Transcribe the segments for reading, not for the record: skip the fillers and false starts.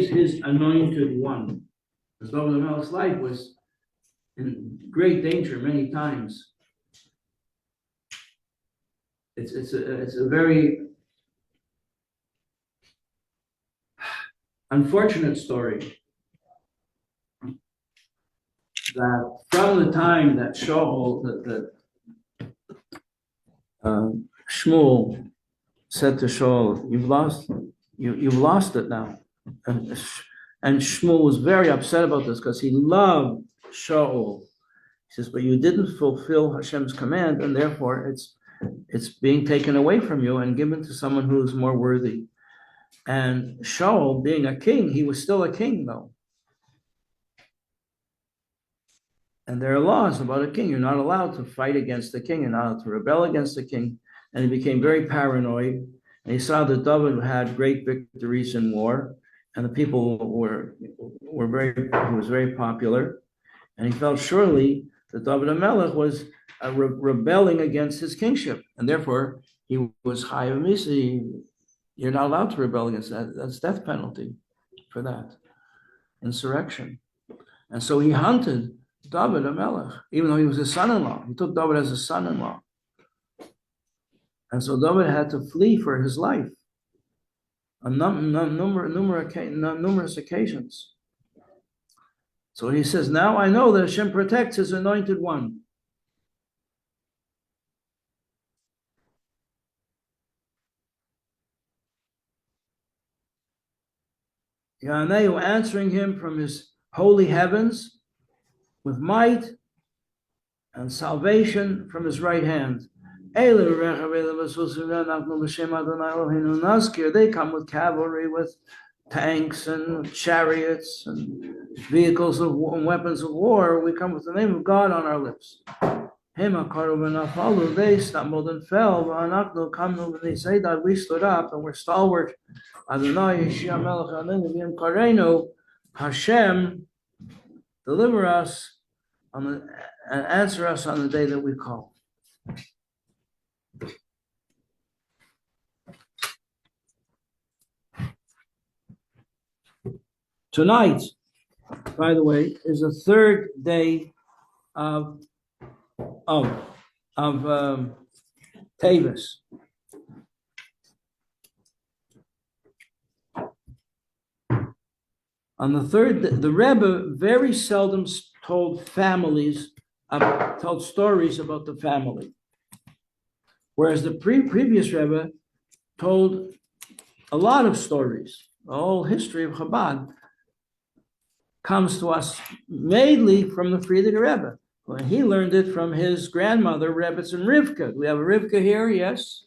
his anointed one. Because David HaMelech's life was in great danger many times. It's a very unfortunate story that from the time that Shmuel said to Shaul, "You've lost it now," and Shmuel was very upset about this because he loved Shaul. He says, "But you didn't fulfill Hashem's command, and therefore it's being taken away from you and given to someone who is more worthy." And Shaul, being a king, he was still a king though. And there are laws about a king. You're not allowed to fight against the king. You're not allowed to rebel against the king. And he became very paranoid. And he saw that David had great victories in war, and the people he was very popular. And he felt surely that David HaMelech was rebelling against his kingship, and therefore he was chayav misa. You're not allowed to rebel against that. That's death penalty for that insurrection. And so he hunted David HaMelech, even though he was his son-in-law. He took David as a son-in-law. And so David had to flee for his life on numerous occasions. So he says, now I know that Hashem protects his anointed one. Yanehu answering him from his holy heavens with might and salvation from his right hand. They come with cavalry, with tanks and chariots and vehicles and weapons of war. We come with the name of God on our lips. They stumbled and fell. We stood up and were stalwart. Hashem, deliver us and answer us on the day that we call. Tonight, by the way, is the third day of Tevis. On the third, the Rebbe very seldom told stories about the family, whereas the previous Rebbe told a lot of stories. The whole history of Chabad comes to us mainly from the Friediger Rebbe. Well, he learned it from his grandmother, Rebbetzin Rivka. Do we have a Rivka here? Yes.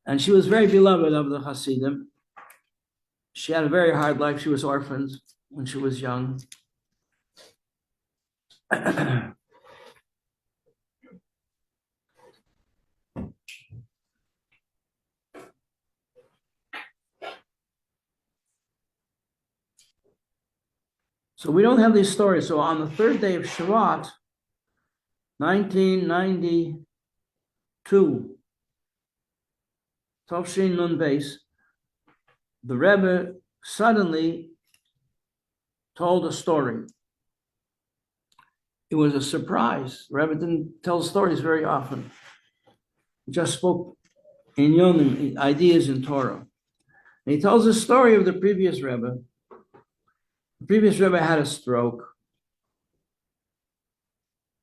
And she was very beloved of the Hasidim. She had a very hard life. She was orphaned when she was young. So we don't have these stories. So on the third day of Shvat, 1992, Tovshin Nun Beis, the Rebbe suddenly told a story. It was a surprise. The Rebbe didn't tell stories very often. He just spoke in Yonim, ideas in Torah. And he tells the story of the previous Rebbe. The previous Rebbe had a stroke.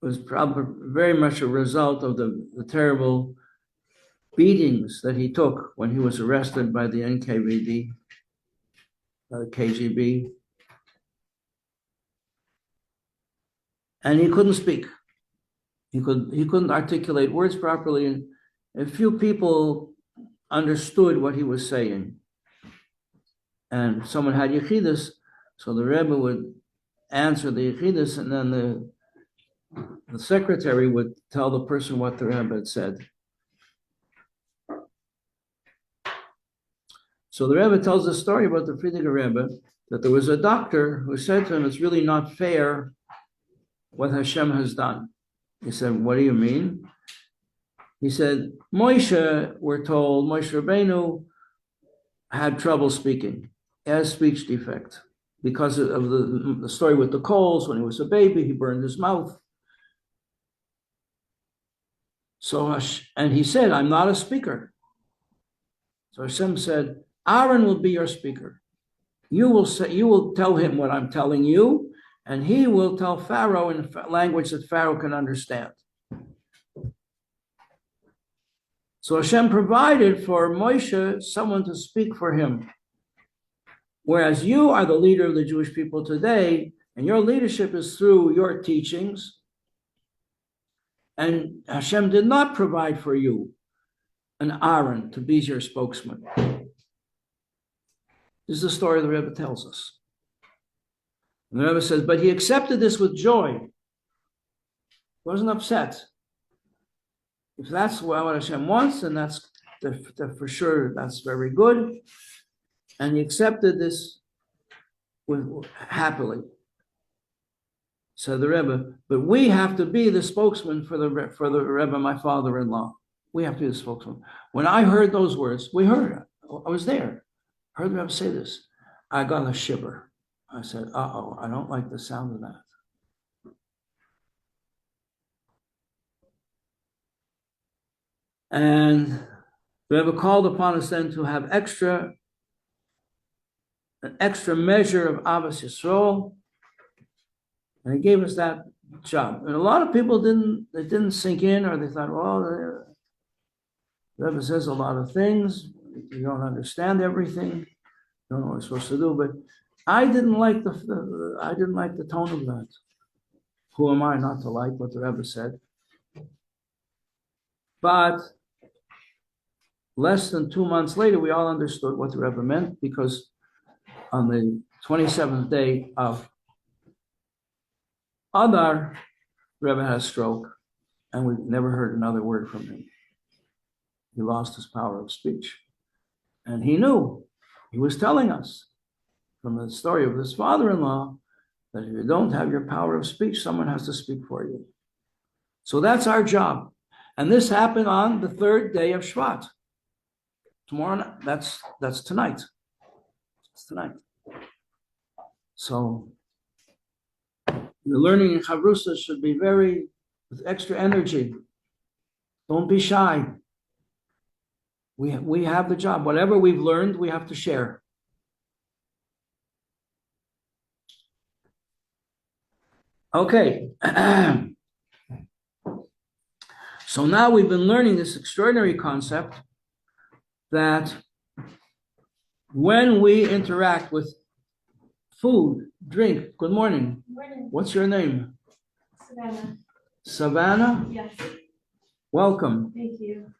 It was probably very much a result of the terrible beatings that he took when he was arrested by the NKVD, KGB. And he couldn't speak. He couldn't articulate words properly, and a few people understood what he was saying. And someone had Yechidus, so the Rebbe would answer the Yechidus, and then the secretary would tell the person what the Rebbe had said. So the Rebbe tells a story about the Friediger Rebbe, that there was a doctor who said to him, it's really not fair what Hashem has done. He said, what do you mean? He said, Moshe, we're told, Moshe Rabbeinu had trouble speaking. He has speech defect because of the story with the coals. When he was a baby, he burned his mouth. So, and he said, I'm not a speaker. So Hashem said, Aaron will be your speaker. You will tell him what I'm telling you, and he will tell Pharaoh in language that Pharaoh can understand. So Hashem provided for Moshe someone to speak for him. Whereas you are the leader of the Jewish people today, and your leadership is through your teachings, and Hashem did not provide for you an Aaron to be your spokesman. This is the story the Rebbe tells us. And the Rebbe says, but he accepted this with joy. He wasn't upset. If that's what Hashem wants, then that's for sure, that's very good. And he accepted this happily. Said the Rebbe, but we have to be the spokesman for the Rebbe, my father-in-law. We have to be the spokesman. When I heard those words, we heard it. I was there. I heard the Rebbe say this. I got a shiver. I said, uh-oh, I don't like the sound of that. And the Rebbe called upon us then to have an extra measure of Ahavas Yisrael, and he gave us that job. And a lot of people didn't sink in, or they thought, well, the Rebbe says a lot of things, you don't understand everything, you don't know what we're supposed to do. But I didn't like the tone of that. Who am I not to like what the Rebbe said? But less than 2 months later, we all understood what the Rebbe meant, because on the 27th day of Adar, the Rebbe had a stroke, and we never heard another word from him. He lost his power of speech. And he knew, he was telling us from the story of his father-in-law, that if you don't have your power of speech, someone has to speak for you. So that's our job. And this happened on the 3rd day of Shvat. Tomorrow night, that's tonight. It's tonight. So the learning in Chavrusa should be with extra energy. Don't be shy. We have the job. Whatever we've learned, we have to share. Okay. So now we've been learning this extraordinary concept that when we interact with food, drink, good morning. Morning. What's your name? Savannah. Savannah? Yes. Welcome. Thank you.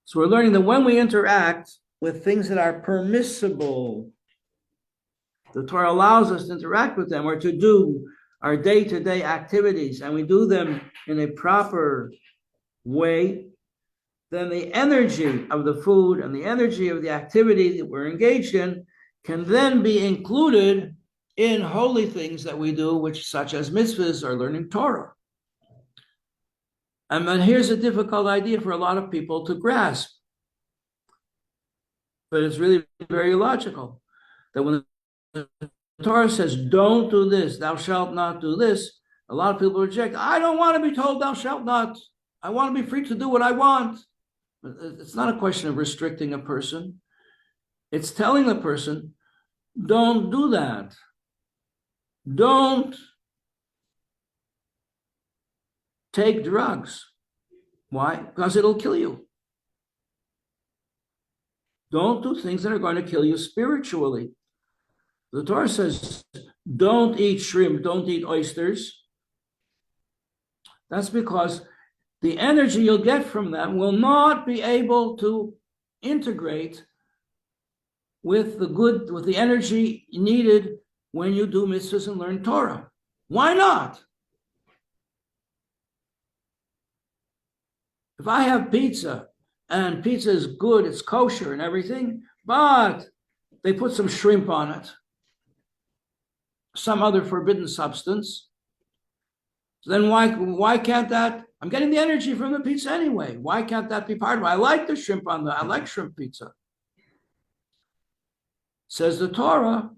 So we're learning that when we interact with things that are permissible, the Torah allows us to interact with them or to do our day-to-day activities, and we do them in a proper way, then the energy of the food and the energy of the activity that we're engaged in can then be included in holy things that we do, which such as mitzvahs or learning Torah. And then here's a difficult idea for a lot of people to grasp, but it's really very logical, that when the Torah says, don't do this, thou shalt not do this, a lot of people reject. I don't want to be told thou shalt not. I want to be free to do what I want. But it's not a question of restricting a person. It's telling the person, don't do that. Don't take drugs. Why? Because it'll kill you. Don't do things that are going to kill you spiritually. The Torah says, don't eat shrimp, don't eat oysters. That's because the energy you'll get from them will not be able to integrate with the energy needed when you do mitzvahs and learn Torah. Why not? If I have pizza, and pizza is good, it's kosher and everything, but they put some shrimp on it, some other forbidden substance, then why can't that I'm getting the energy from the pizza anyway. Why can't that be part of it? I like the shrimp I like shrimp pizza. Says the Torah,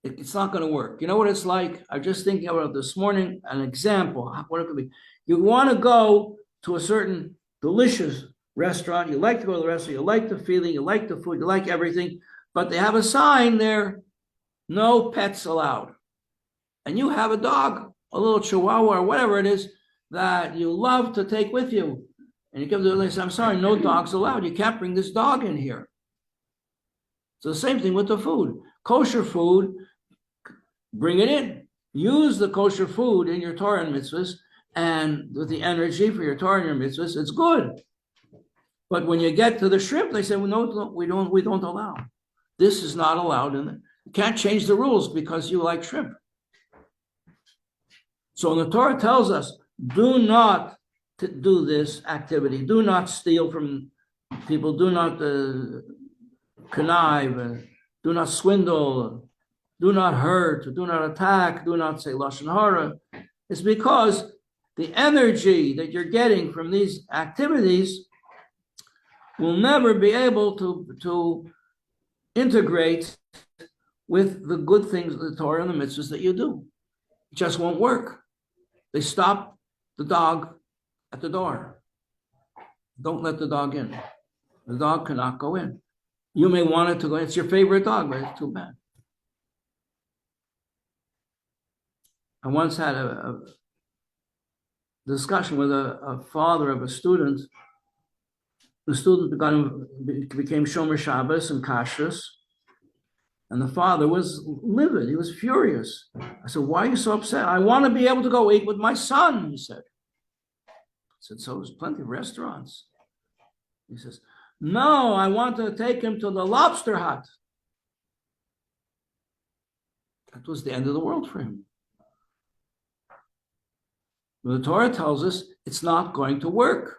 it's not going to work. You know what it's like? I'm just thinking about it this morning, an example, what it could be. You want to go to a certain delicious restaurant. You like to go to the restaurant. You like the feeling. You like the food. You like everything. But they have a sign there, no pets allowed. And you have a dog, a little chihuahua or whatever it is that you love to take with you. And you give them, they say, I'm sorry, no dogs allowed. You can't bring this dog in here. So the same thing with the food. Kosher food, bring it in. Use the kosher food in your Torah and mitzvahs, and with the energy for your Torah and your mitzvahs, it's good. But when you get to the shrimp, they say, well, no, we don't allow. This is not allowed. And you can't change the rules because you like shrimp. So the Torah tells us, do not do this activity. Do not steal from people. Do not connive. Do not swindle. Do not hurt. Do not attack. Do not say lashon hara. It's because the energy that you're getting from these activities will never be able to integrate with the good things of the Torah and the mitzvahs that you do. It just won't work. They stop the dog at the door. Don't let the dog in. The dog cannot go in. You may want it to go in. It's your favorite dog, but it's too bad. I once had a discussion with a father of a student. The student became Shomer Shabbos and Kashrus, and the father was livid. He was furious. I said, why are you so upset? I want to be able to go eat with my son, he said. I said, so there's plenty of restaurants. He says, no, I want to take him to the lobster hut. That was the end of the world for him. The Torah tells us it's not going to work.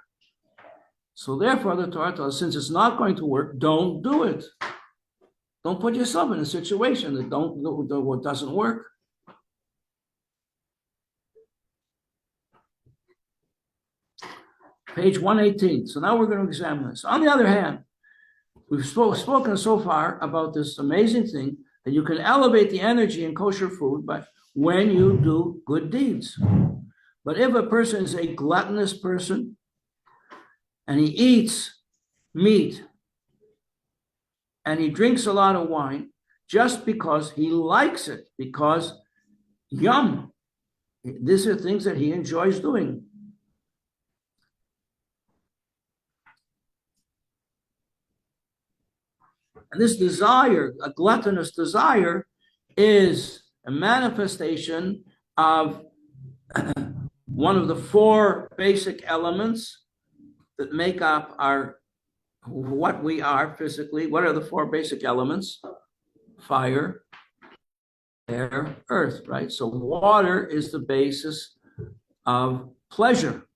So therefore, the Torah tells us, since it's not going to work, don't do it. Don't put yourself in a situation that doesn't work. Page 118. So now we're going to examine this. On the other hand, we've spoken so far about this amazing thing that you can elevate the energy in kosher food when you do good deeds. But if a person is a gluttonous person and he eats meat and he drinks a lot of wine just because he likes it, because yum, these are things that he enjoys doing. And this desire, a gluttonous desire, is a manifestation of one of the four basic elements that make up what we are physically. What are the four basic elements? Fire, air, earth, right? So water is the basis of pleasure.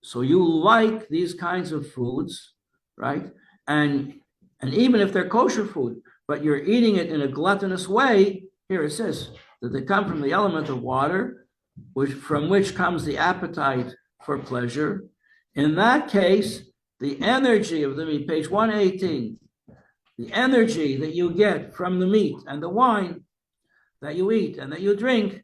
So you like these kinds of foods, right? And even if they're kosher food, but you're eating it in a gluttonous way, here it says that they come from the element of water, from which comes the appetite for pleasure. In that case, the energy of the meat, page 118, the energy that you get from the meat and the wine that you eat and that you drink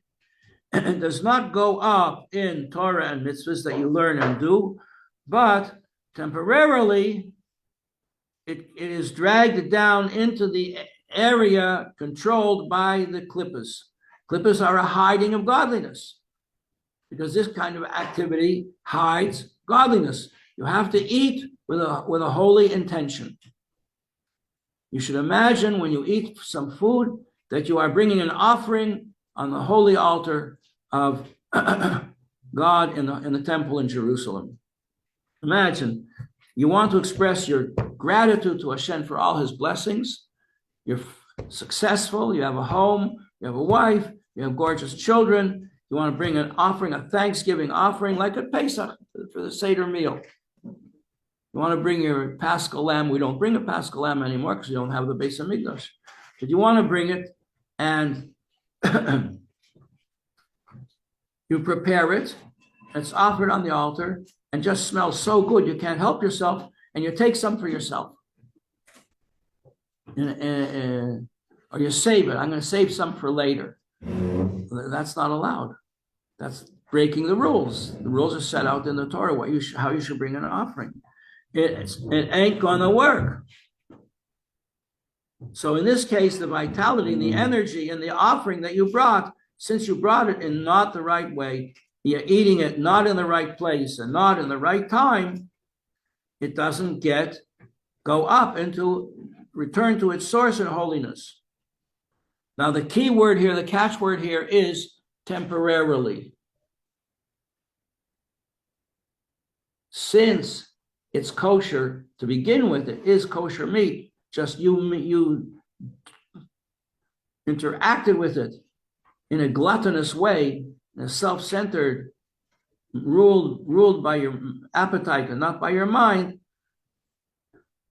does not go up in Torah and mitzvahs that you learn and do, but temporarily it is dragged down into the area controlled by the klippas. Klippas are a hiding of godliness, because this kind of activity hides godliness. You have to eat with a holy intention. You should imagine when you eat some food that you are bringing an offering on the holy altar of God in the temple in Jerusalem. Imagine you want to express your gratitude to Hashem for all his blessings. You're successful, you have a home, you have a wife, you have gorgeous children. You want to bring an offering, a Thanksgiving offering, like a Pesach for the Seder meal. You want to bring your Paschal lamb. We don't bring a Paschal lamb anymore because we don't have the Beis Hamikdash. But you want to bring it, and you prepare it, It's offered on the altar and just smells so good you can't help yourself, and you take some for yourself. Or you save it. I'm going to save some for later. That's not allowed. That's breaking the rules. The rules are set out in the Torah, how you should bring an offering. It ain't going to work. So in this case, the vitality and the energy and the offering that you brought, since you brought it in not the right way, you're eating it not in the right place and not in the right time, it doesn't go up return to its source and holiness. Now, the key word here, the catchword here is temporarily. Since it's kosher to begin with, it is kosher meat, just you interacted with it in a gluttonous way, in a self-centered, ruled by your appetite and not by your mind,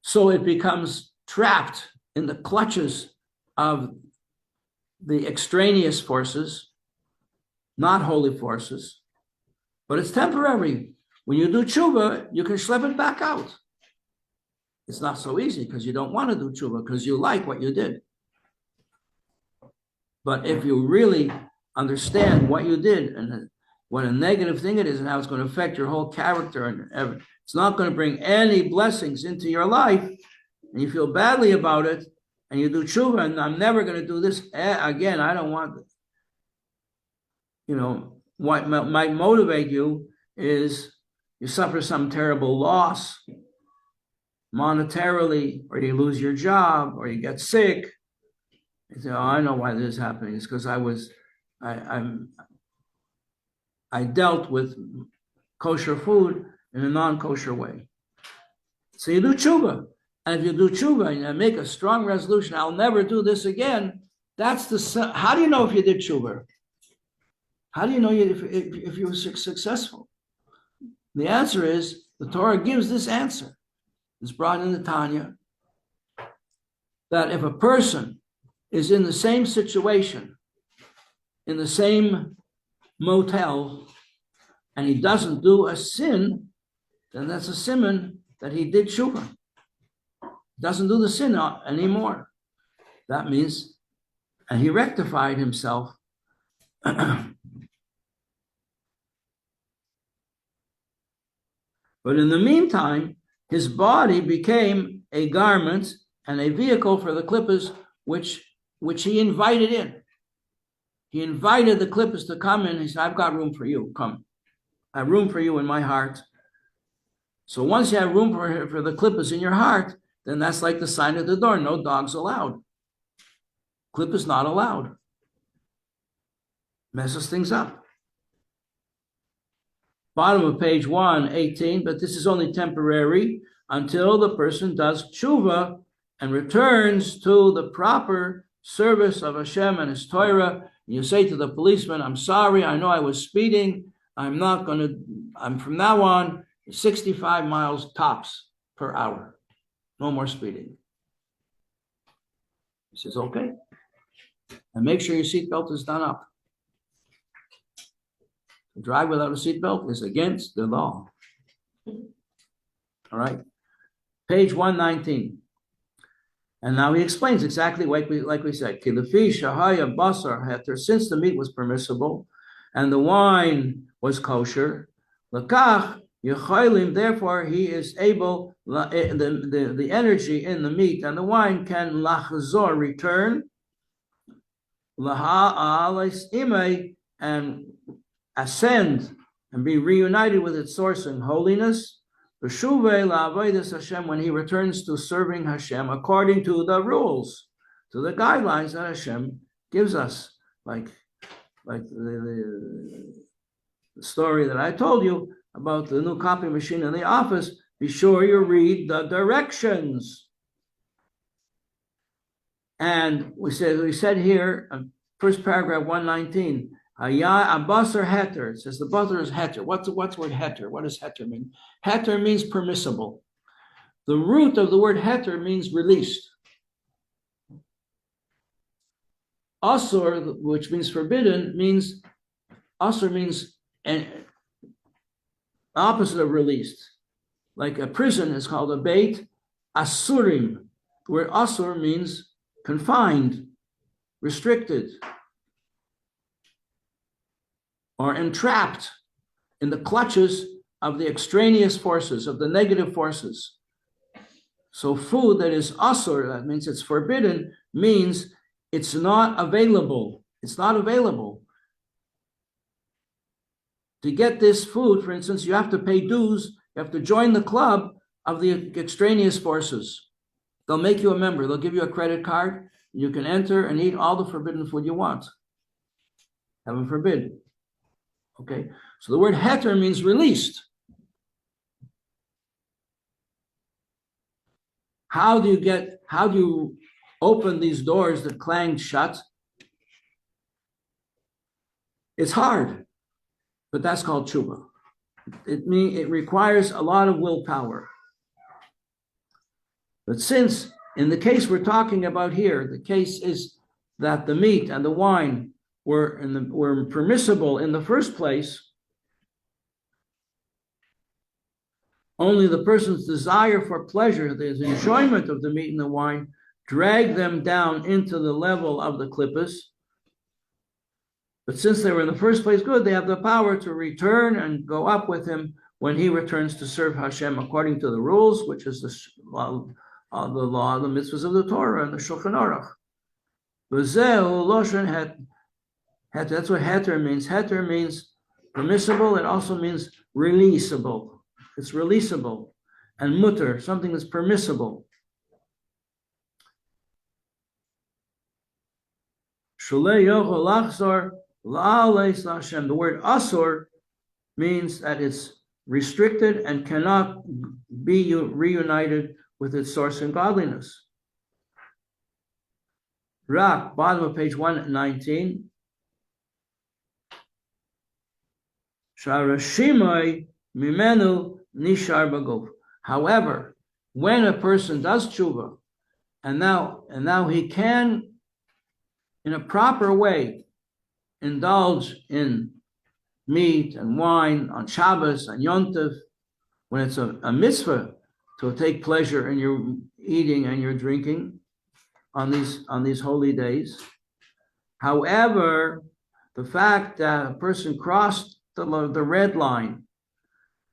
so it becomes trapped in the clutches of the extraneous forces, not holy forces, but it's temporary. When you do tshuva, you can schlep it back out. It's not so easy because you don't want to do tshuva because you like what you did. But if you really understand what you did and what a negative thing it is and how it's going to affect your whole character, and it's not going to bring any blessings into your life, and you feel badly about it, and you do tshuva, and I'm never going to do this again, I don't want it. What might motivate you is you suffer some terrible loss monetarily, or you lose your job, or you get sick. You say, oh, I know why this is happening. It's because I dealt with kosher food in a non-kosher way. So you do tshuva. And if you do tshuva and you make a strong resolution, I'll never do this again, how do you know if you did tshuva? How do you know if you were successful? The answer is, the Torah gives this answer. It's brought in the Tanya, that if a person is in the same situation, in the same motel, and he doesn't do a sin, then that's a siman that he did tshuva. Doesn't do the sin anymore. That means, and he rectified himself. But in the meantime, his body became a garment and a vehicle for the klippas, which he invited in. He invited the klippas to come in. He said, I've got room for you. Come. I have room for you in my heart. So once you have room for the klippas in your heart, then that's like the sign at the door. No dogs allowed. Klippas not allowed. Messes things up. Bottom of page 118, but this is only temporary until the person does tshuva and returns to the proper service of Hashem and His Torah. You say to the policeman, I'm sorry, I know I was speeding. I'm from now on 65 miles tops per hour. No more speeding. He says, okay. And make sure your seatbelt is done up. To drive without a seatbelt is against the law. All right. Page 119. And now he explains exactly like we said. Kilafi shahaya basar heter, since the meat was permissible and the wine was kosher, lakach yechaylim, therefore he is able, the energy in the meat and the wine can lachzor, return, laha'alis imei, and ascend and be reunited with its source in holiness, when he returns to serving Hashem according to the rules, to the guidelines that Hashem gives us, like the story that I told you about the new copy machine in the office. Be sure you read the directions. And we said here, first paragraph 119. Abasar heter. It says the butter is heter. What's the word heter? What does heter mean? Heter means permissible. The root of the word heter means released. Asur, which means forbidden, means asur means opposite of released. Like a prison is called a beit asurim. The word asur means confined, restricted, or entrapped in the clutches of the extraneous forces, of the negative forces. So food that is asur, that means it's forbidden, means it's not available. It's not available. To get this food, for instance, you have to pay dues. You have to join the club of the extraneous forces. They'll make you a member. They'll give you a credit card. You can enter and eat all the forbidden food you want. Heaven forbid. Okay, so the word heter means released. How do you open these doors that clanged shut? It's hard, but that's called tshuva. It requires a lot of willpower. But since in the case we're talking about here, the case is that the meat and the wine were permissible in the first place, only the person's desire for pleasure, the enjoyment of the meat and the wine, dragged them down into the level of the klippas. But since they were in the first place good, they have the power to return and go up with him when he returns to serve Hashem according to the rules, which is the law, the mitzvahs of the Torah and the Shulchan Aruch. That's what heter means. Heter means permissible. It also means releasable. It's releasable. And mutter, something that's permissible. The word asur means that it's restricted and cannot be reunited with its source in godliness. Rak, bottom of page 119. However, when a person does tshuva, and now he can, in a proper way, indulge in meat and wine on Shabbos and Yom Tov, when it's a mitzvah to take pleasure in your eating and your drinking on these holy days. However, the fact that a person crossed the red line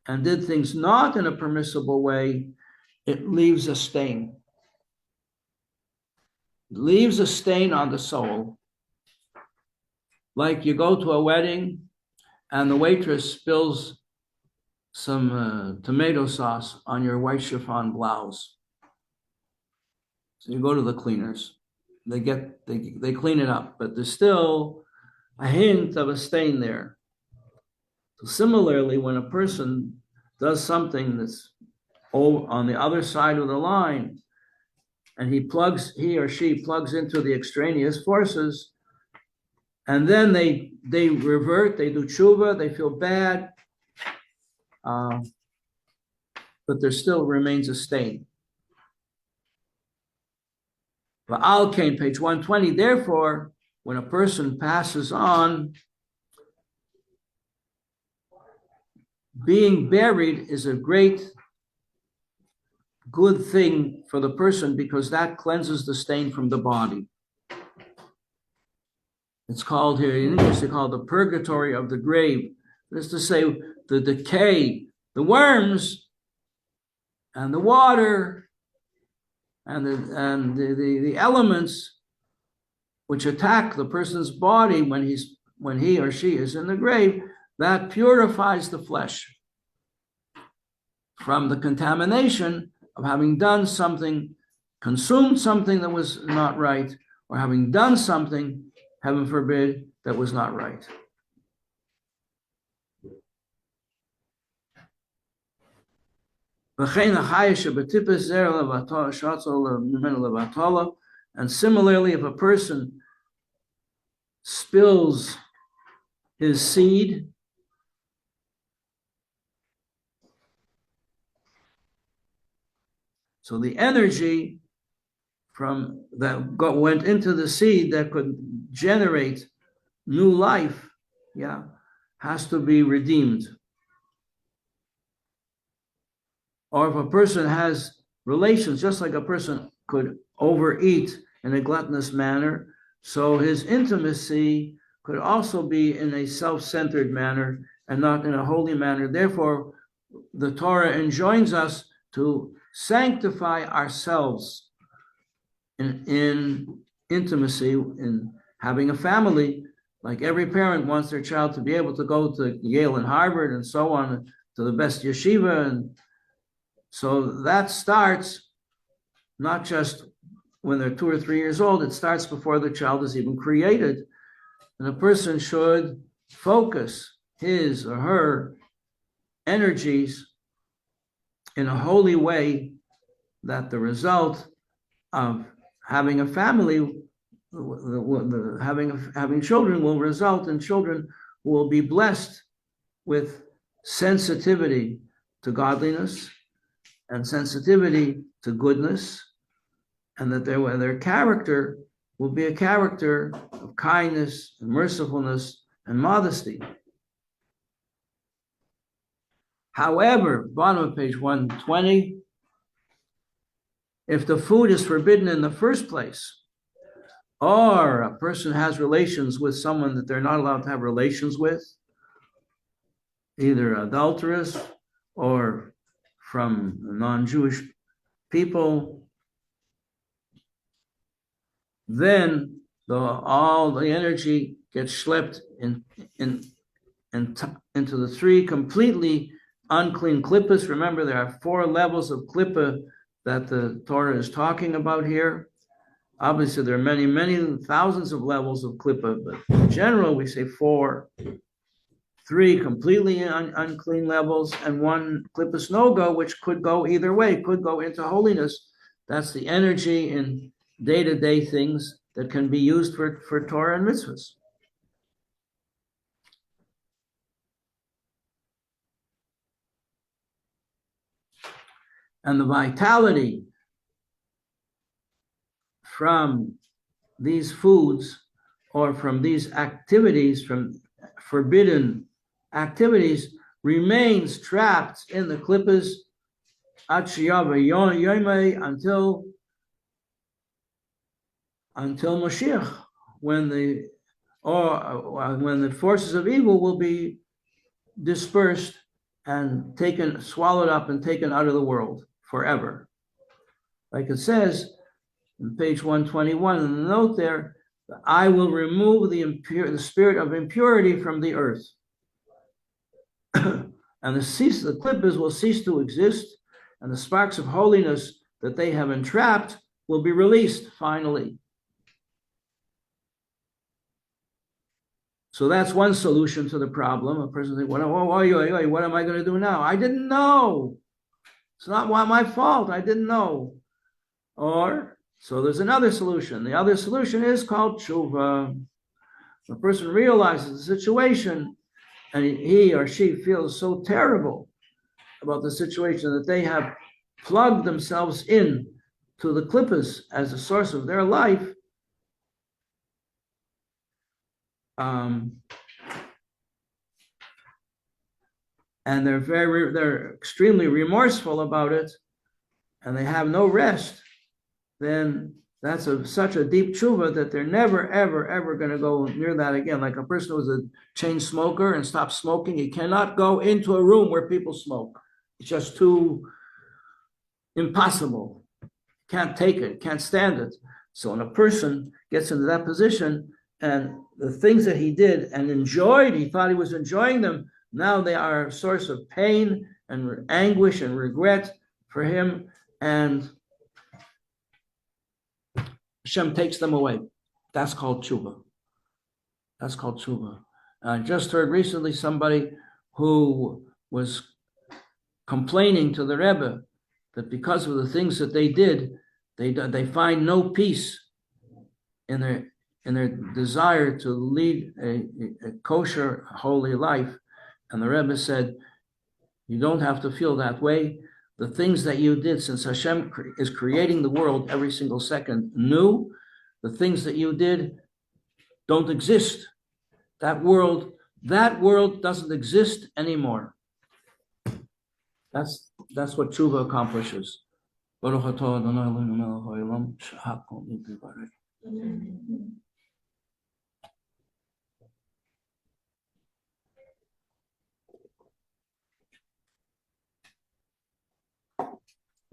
and did things not in a permissible way, it leaves a stain. It leaves a stain on the soul. Like you go to a wedding and the waitress spills some tomato sauce on your white chiffon blouse. So you go to the cleaners. They clean it up, but there's still a hint of a stain there. So similarly, when a person does something that's on the other side of the line, and he or she plugs into the extraneous forces, and then they revert, they do tshuva, they feel bad, but there still remains a stain. Va'al kain, page 120, therefore, when a person passes on, being buried is a great good thing for the person because that cleanses the stain from the body. It's called here, in English, they call it the purgatory of the grave. That is to say, the decay, the worms, and the water, and the elements which attack the person's body when he or she is in the grave, that purifies the flesh from the contamination of having done something, consumed something that was not right, or having done something, heaven forbid, that was not right. And similarly, if a person spills his seed, so the energy from that went into the seed that could generate new life, has to be redeemed. or if a person has relations, just like a person could overeat in a gluttonous manner, so his intimacy could also be in a self-centered manner and not in a holy manner. Therefore, the Torah enjoins us to sanctify ourselves in intimacy, in having a family. Like every parent wants their child to be able to go to Yale and Harvard and so on, to the best yeshiva. And so that starts not just when they're 2 or 3 years old, it starts before the child is even created. And a person should focus his or her energies in a holy way, that the result of having a family, having children, will result in children who will be blessed with sensitivity to godliness and sensitivity to goodness, and that their character will be a character of kindness and mercifulness and modesty. However, bottom of page 120, if the food is forbidden in the first place, or a person has relations with someone that they're not allowed to have relations with, either adulterous or from non-Jewish people, then all the energy gets schlepped into the 3 completely unclean klippas. Remember, there are 4 levels of klippa that the Torah is talking about here. Obviously, there are many, many thousands of levels of klippa, but in general, we say 4. 3 completely unclean levels, and 1 klippas no-go, which could go either way, could go into holiness. That's the energy in day-to-day things that can be used for Torah and mitzvahs. And the vitality from these foods or from these activities, from forbidden activities, remains trapped in the klippas until Mashiach, when the forces of evil will be dispersed and swallowed up and taken out of the world forever. Like it says in page 121 in the note there, I will remove the spirit of impurity from the earth. And the klippas will cease to exist, and the sparks of holiness that they have entrapped will be released finally. So that's one solution to the problem. A person thinks, what am I going to do now? I didn't know. It's not my fault. I didn't know. So there's another solution. The other solution is called tshuva. The person realizes the situation, and he or she feels so terrible about the situation that they have plugged themselves in to the klippas as a source of their life. And they're extremely remorseful about it, and they have no rest. Then that's such a deep tshuva that they're never, ever, ever going to go near that again. Like a person who's a chain smoker and stops smoking, he cannot go into a room where people smoke. It's just too impossible. Can't take it, can't stand it. So when a person gets into that position, and the things that he did and enjoyed, he thought he was enjoying them, now they are a source of pain and anguish and regret for him, and Hashem takes them away. That's called tshuva. That's called tshuva. I just heard recently somebody who was complaining to the Rebbe that because of the things that they did, they find no peace in their desire to lead a kosher, holy life. And the Rebbe said, you don't have to feel that way. The things that you did, since Hashem is creating the world every single second new, the things that you did don't exist. That world doesn't exist anymore. That's That's what tshuva accomplishes. But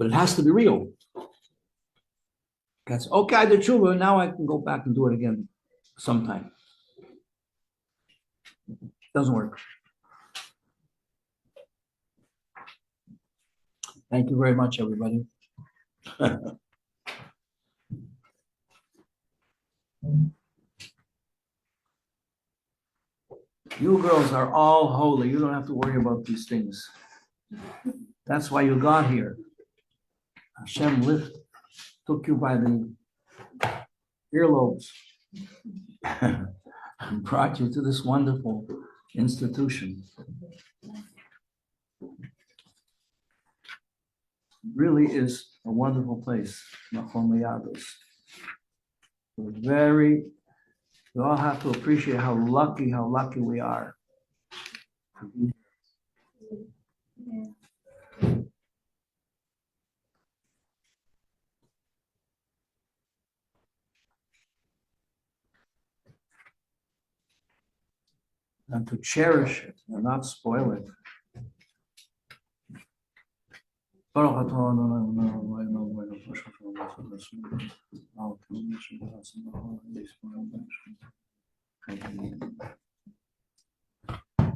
it has to be real. That's okay, I did tshuva, now I can go back and do it again sometime. Doesn't work. Thank you very much, everybody. You girls are all holy. You don't have to worry about these things. That's why you got here. Hashem took you by the earlobes and brought you to this wonderful institution. It really is a wonderful place. We all have to appreciate how lucky we are. And to cherish it and not spoil it.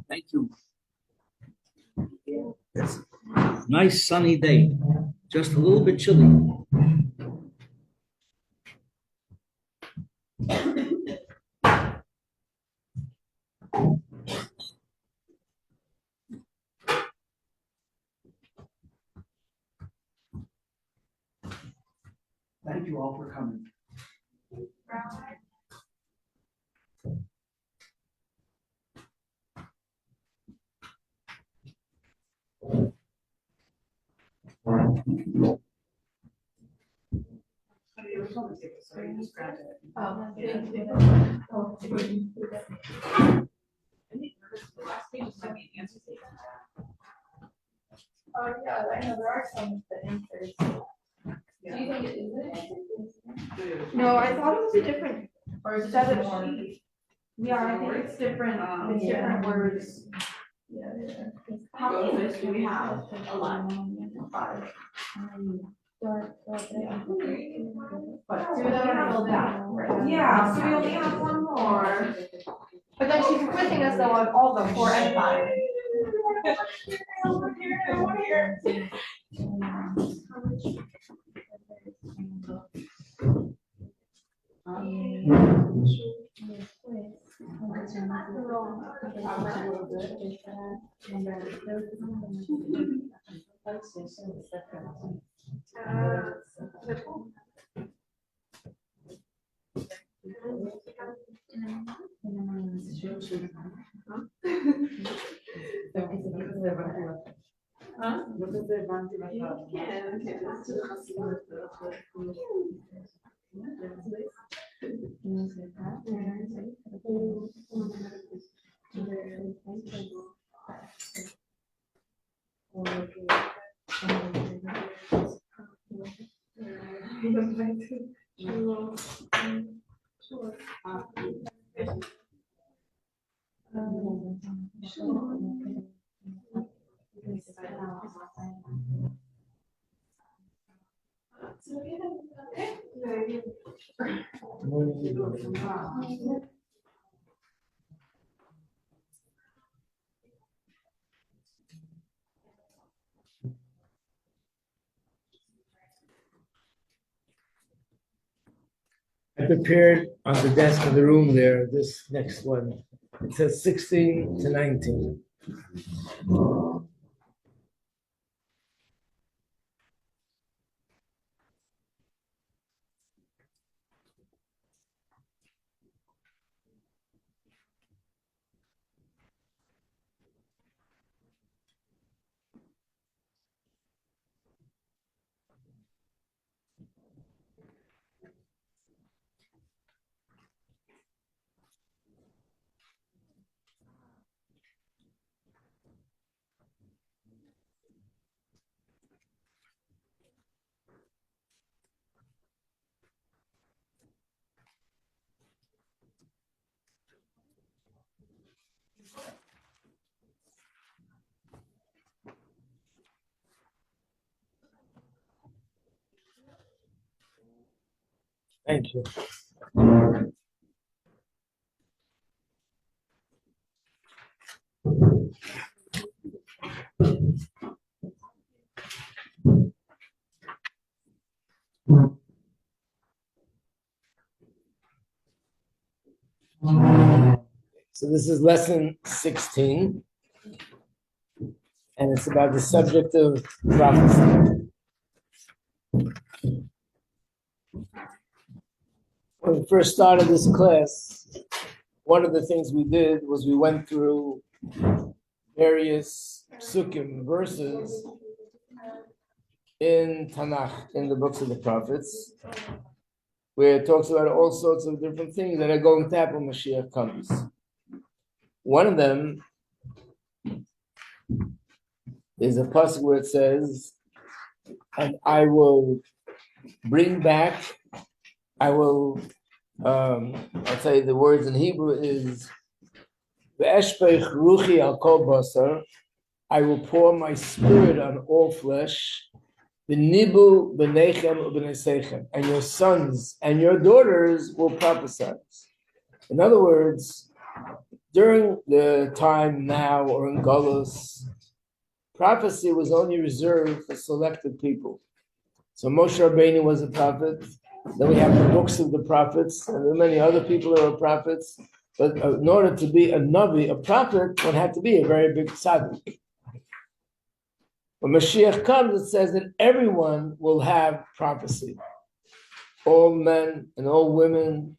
Thank you. It's a nice sunny day, just a little bit chilly. Thank you all for coming. Oh, yeah, I know there are some of the answers. Do you think it is? No, I thought it was a different set of sheets. Yeah, I think it's different, it's different words. Yeah. How many of those do we have? 5. Yeah. But so we don't have all that. Yeah, so we only have one more. But then she's quizzing us though on all the 4 and 5. I prepared on the desk in the room there, this next one. It says 16 to 19. Thank you. So this is lesson 16, and it's about the subject of prophecy. When we first started this class, one of the things we did was we went through various psukim, verses in Tanakh, in the books of the prophets, where it talks about all sorts of different things that are going to happen when Mashiach comes. One of them is a pasuk where it says, and I will bring back, I'll tell you the words in Hebrew is, Ve'eshpech ruchi al kol basar, I will pour my spirit on all flesh, v'nibu b'nechem u'b'nesechem, and your sons and your daughters will prophesy. In other words, during the time now or in Galus, prophecy was only reserved for selected people. So Moshe Rabbeinu was a prophet. Then we have the books of the prophets, and there are many other people who are prophets. But in order to be a Navi, a prophet, one had to be a very big tzaddik. When Mashiach comes, it says that everyone will have prophecy. All men and all women,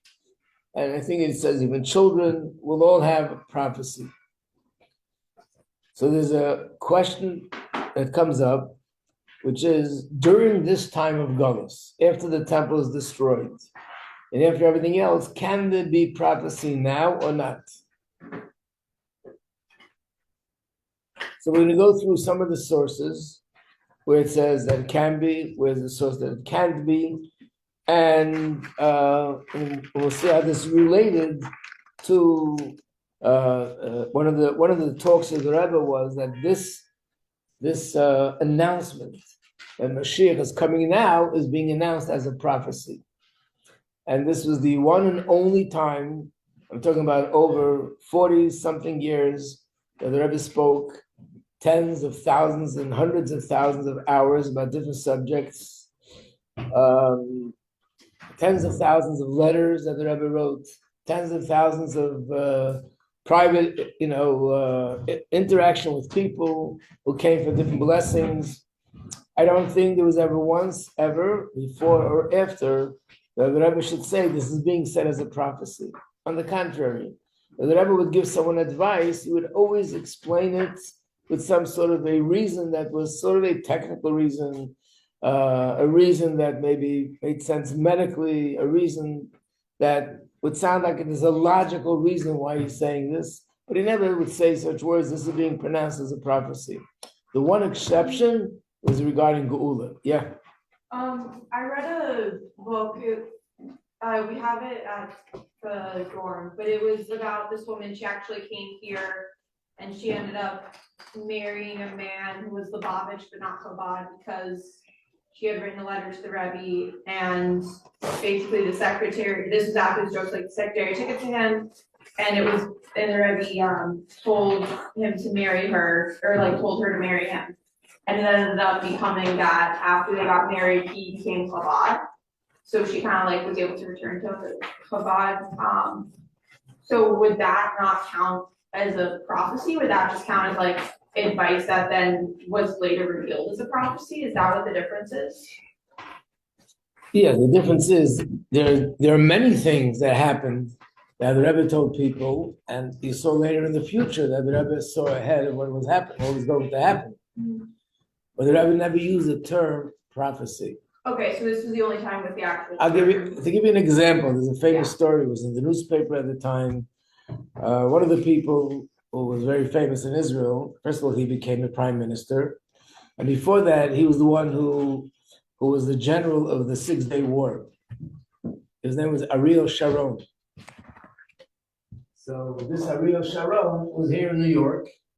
and I think it says even children will all have prophecy. So there's a question that comes up, which is during this time of Galus, after the temple is destroyed, and after everything else, can there be prophecy now or not? So we're going to go through some of the sources where it says that it can be, where's the source that it can't be, and we'll see how this is related to one of the talks of the Rebbe was that this announcement that Mashiach is coming now is being announced as a prophecy. And this was the one and only time, I'm talking about over 40-something years, that the Rebbe spoke tens of thousands and hundreds of thousands of hours about different subjects, tens of thousands of letters that the Rebbe wrote, tens of thousands of private, interaction with people who came for different blessings. I don't think there was ever once, ever, before or after, that the Rebbe should say this is being said as a prophecy. On the contrary, when the Rebbe would give someone advice, he would always explain it with some sort of a reason that was sort of a technical reason, a reason that maybe made sense medically, a reason that would sound like it is a logical reason why he's saying this, but he never would say such words. This is being pronounced as a prophecy. The one exception was regarding Geula. Yeah. I read a book. We have it at the dorm, but it was about this woman. She actually came here, and she ended up marrying a man who was Lubavitch but not Chabad because she had written a letter to the Rebbe, and basically the secretary. This was after his jokes, like the secretary took it to him, and the Rebbe told him to marry her, or like told her to marry him. And it ended up becoming that after they got married, he became Chabad. So she kind of like was able to return to Chabad. So would that not count as a prophecy? Would that just count as like advice that then was later revealed as a prophecy? Is that what the difference is? Yeah, the difference is there are many things that happened that the Rebbe told people, and you saw later in the future that the Rebbe saw ahead of what was happening, what was going to happen. Mm-hmm. But the Rebbe never used the term prophecy. Okay, so this was the only time with the actual. To give you an example. There's a famous story. It was in the newspaper at the time. One of the people who was very famous in Israel. First of all, he became a prime minister, and before that, he was the one who was the general of the 6-Day War. His name was Ariel Sharon. So this Ariel Sharon was here in New York.